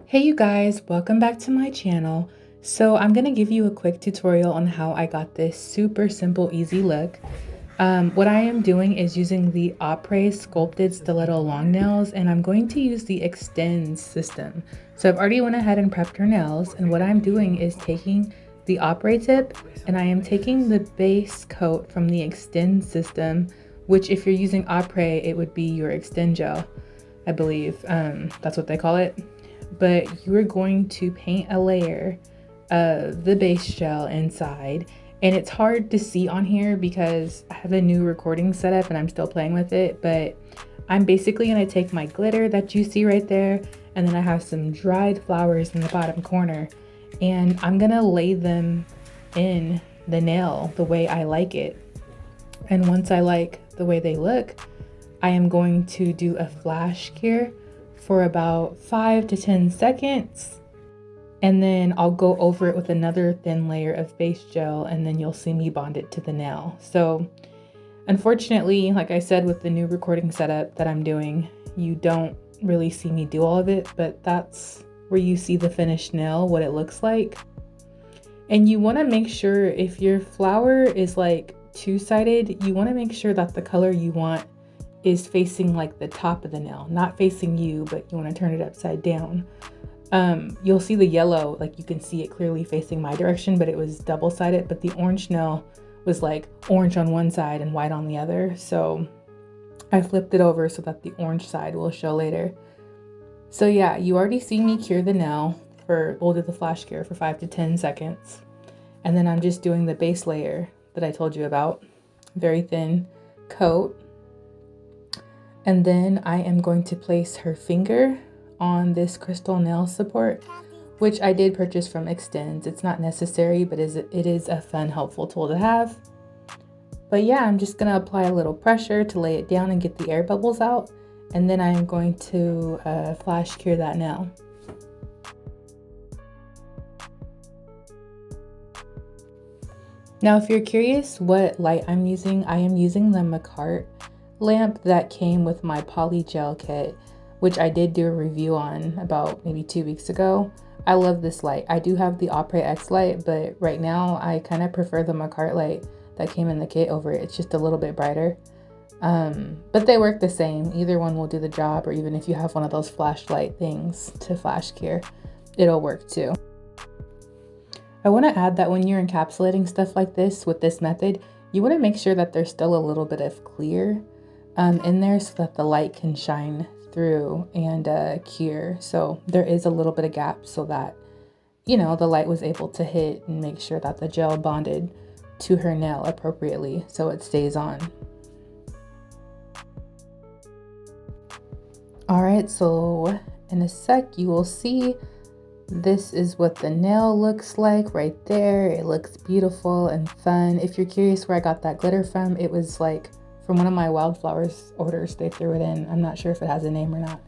Hey you guys, welcome back to my channel. So I'm gonna give you a quick tutorial on how I got this super simple, easy look. What I am doing is using the Apres sculpted stiletto long nails, and I'm going to use the Xtens system. So I've already went ahead and prepped her nails, and what I'm doing is taking the Apres tip and I am taking the base coat from the Xtend system, which if you're using Apres, it would be your Extend gel, I believe. That's what they call it. But you are going to paint a layer of the base gel inside, and it's hard to see on here because I have a new recording setup and I'm still playing with it, but I'm basically going to take my glitter that you see right there, and then I have some dried flowers in the bottom corner, and I'm going to lay them in the nail the way I like it. And once I like the way they look, I am going to do a flash cure for about 5 to 10 seconds, and then I'll go over it with another thin layer of base gel, and then you'll see me bond it to the nail. So unfortunately, like I said, with the new recording setup that I'm doing, you don't really see me do all of it, but that's where you see the finished nail, what it looks like. And you want to make sure, if your flower is like two-sided, you want to make sure that the color you want is facing like the top of the nail, not facing you, but you want to turn it upside down. You'll see the yellow, like you can see it clearly facing my direction, but it was double-sided, but the orange nail was like orange on one side and white on the other. So I flipped it over so that the orange side will show later. So yeah, you already see me cure the nail we'll do the flash cure for 5 to 10 seconds. And then I'm just doing the base layer that I told you about, very thin coat. And then I am going to place her finger on this crystal nail support, which I did purchase from Xtens. It's not necessary, but it is a fun, helpful tool to have. But yeah, I'm just gonna apply a little pressure to lay it down and get the air bubbles out. And then I'm going to flash cure that nail. Now, if you're curious what light I'm using, I am using the Macart lamp that came with my poly gel kit, which I did do a review on about maybe 2 weeks ago. I love this light. I do have the Apres X light, but right now I kind of prefer the Macart light that came in the kit over it. It's just a little bit brighter. But they work the same. Either one will do the job, or even if you have one of those flashlight things to flash cure, it'll work too. I want to add that when you're encapsulating stuff like this with this method, you want to make sure that there's still a little bit of clear in there so that the light can shine through and cure. So there is a little bit of gap so that, you know, the light was able to hit and make sure that the gel bonded to her nail appropriately so it stays on. All right, so in a sec you will see this is what the nail looks like right there. It looks beautiful and fun. If you're curious where I got that glitter from, it was like from one of my wildflowers orders. They threw it in. I'm not sure if it has a name or not.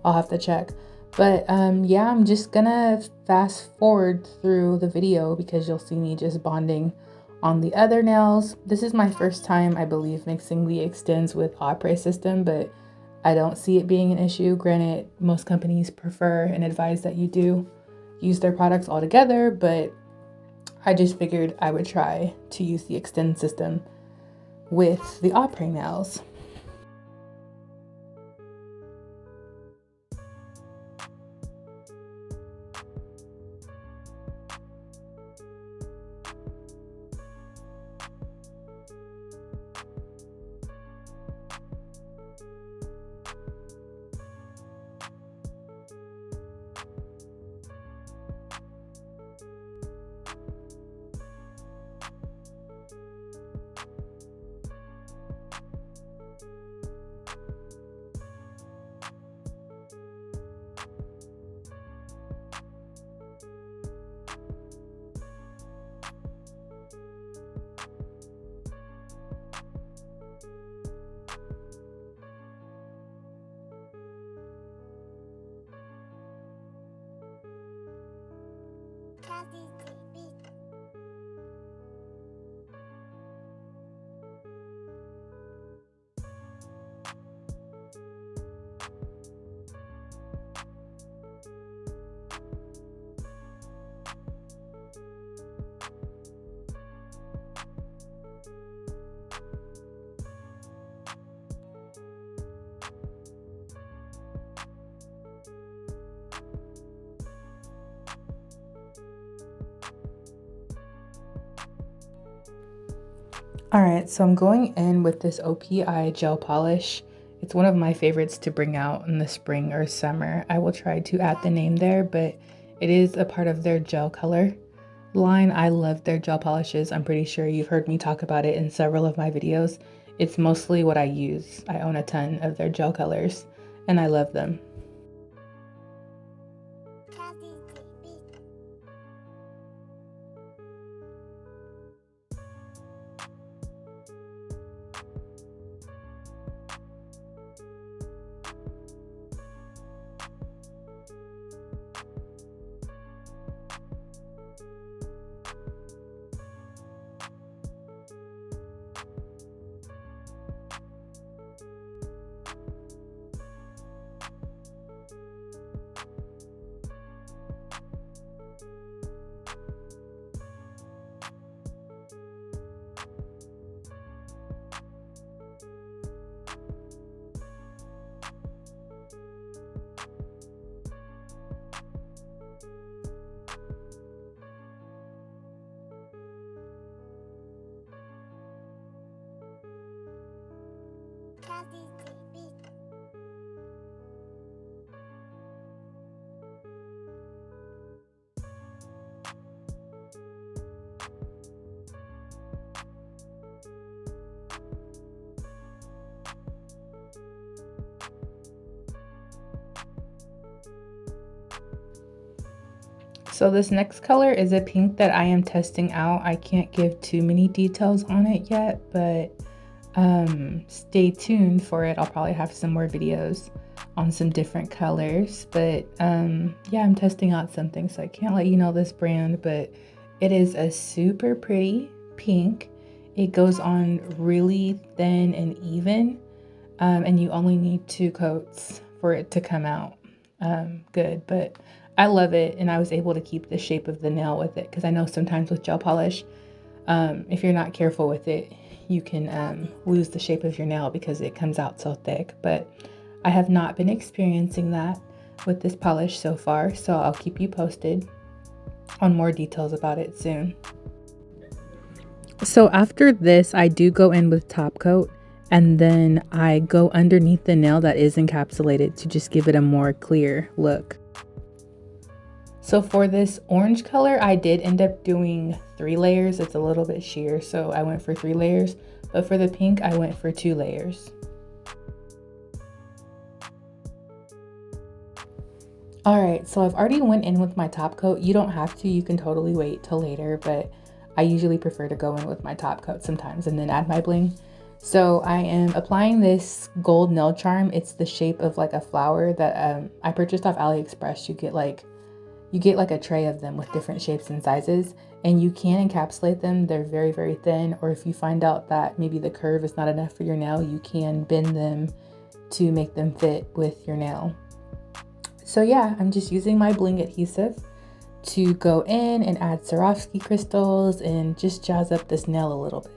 I'll have to check. But yeah, I'm just gonna fast forward through the video because you'll see me just bonding on the other nails. This is my first time, I believe, mixing the Xtens with Apres system, but I don't see it being an issue. Granted, most companies prefer and advise that you do use their products all together, but I just figured I would try to use the Xtend system with the Apres nails. All right, so I'm going in with this OPI gel polish. It's one of my favorites to bring out in the spring or summer. I will try to add the name there, but it is a part of their gel color line. I love their gel polishes. I'm pretty sure you've heard me talk about it in several of my videos. It's mostly what I use. I own a ton of their gel colors and I love them. So this next color is a pink that I am testing out. I can't give too many details on it yet, but stay tuned for it. I'll probably have some more videos on some different colors, but yeah, I'm testing out something, so I can't let you know this brand, but it is a super pretty pink. It goes on really thin and even, and you only need 2 coats for it to come out good, but I love it, and I was able to keep the shape of the nail with it because I know sometimes with gel polish, if you're not careful with it, you can lose the shape of your nail because it comes out so thick, but I have not been experiencing that with this polish so far, so I'll keep you posted on more details about it soon. So after this, I do go in with top coat, and then I go underneath the nail that is encapsulated to just give it a more clear look. So for this orange color, I did end up doing 3 layers. It's a little bit sheer, so I went for 3 layers. But for the pink, I went for 2 layers. All right, so I've already went in with my top coat. You don't have to, you can totally wait till later, but I usually prefer to go in with my top coat sometimes and then add my bling. So I am applying this gold nail charm. It's the shape of like a flower that I purchased off AliExpress. You get like a tray of them with different shapes and sizes, and you can encapsulate them. They're very, very thin, or if you find out that maybe the curve is not enough for your nail, you can bend them to make them fit with your nail. So yeah, I'm just using my bling adhesive to go in and add Swarovski crystals and just jazz up this nail a little bit.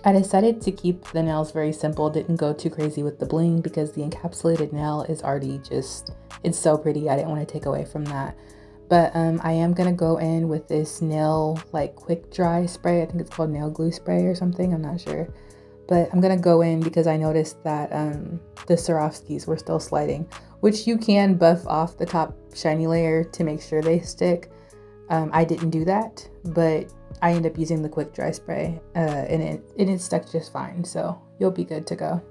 I decided to keep the nails very simple, didn't go too crazy with the bling because the encapsulated nail is already just, it's so pretty. I didn't want to take away from that. But I am going to go in with this nail like quick dry spray. I think it's called nail glue spray or something. I'm not sure. But I'm going to go in because I noticed that the Swarovskis were still sliding, which you can buff off the top shiny layer to make sure they stick. I didn't do that, but I ended up using the quick dry spray and it stuck just fine. So you'll be good to go.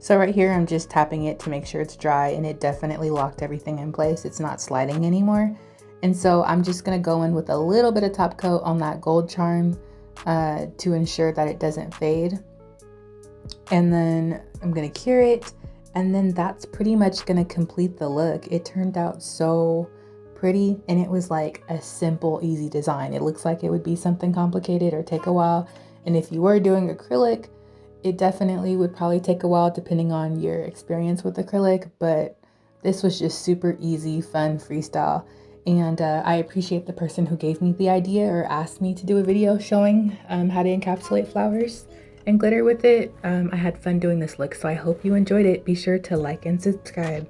So right here, I'm just tapping it to make sure it's dry, and it definitely locked everything in place. It's not sliding anymore. And so I'm just gonna go in with a little bit of top coat on that gold charm to ensure that it doesn't fade. And then I'm gonna cure it, and then that's pretty much gonna complete the look. It turned out so pretty, and it was like a simple, easy design. It looks like it would be something complicated or take a while. And if you were doing acrylic, it definitely would probably take a while depending on your experience with acrylic, but this was just super easy, fun, freestyle. And I appreciate the person who gave me the idea or asked me to do a video showing how to encapsulate flowers and glitter with it. I had fun doing this look, so I hope you enjoyed it. Be sure to like and subscribe.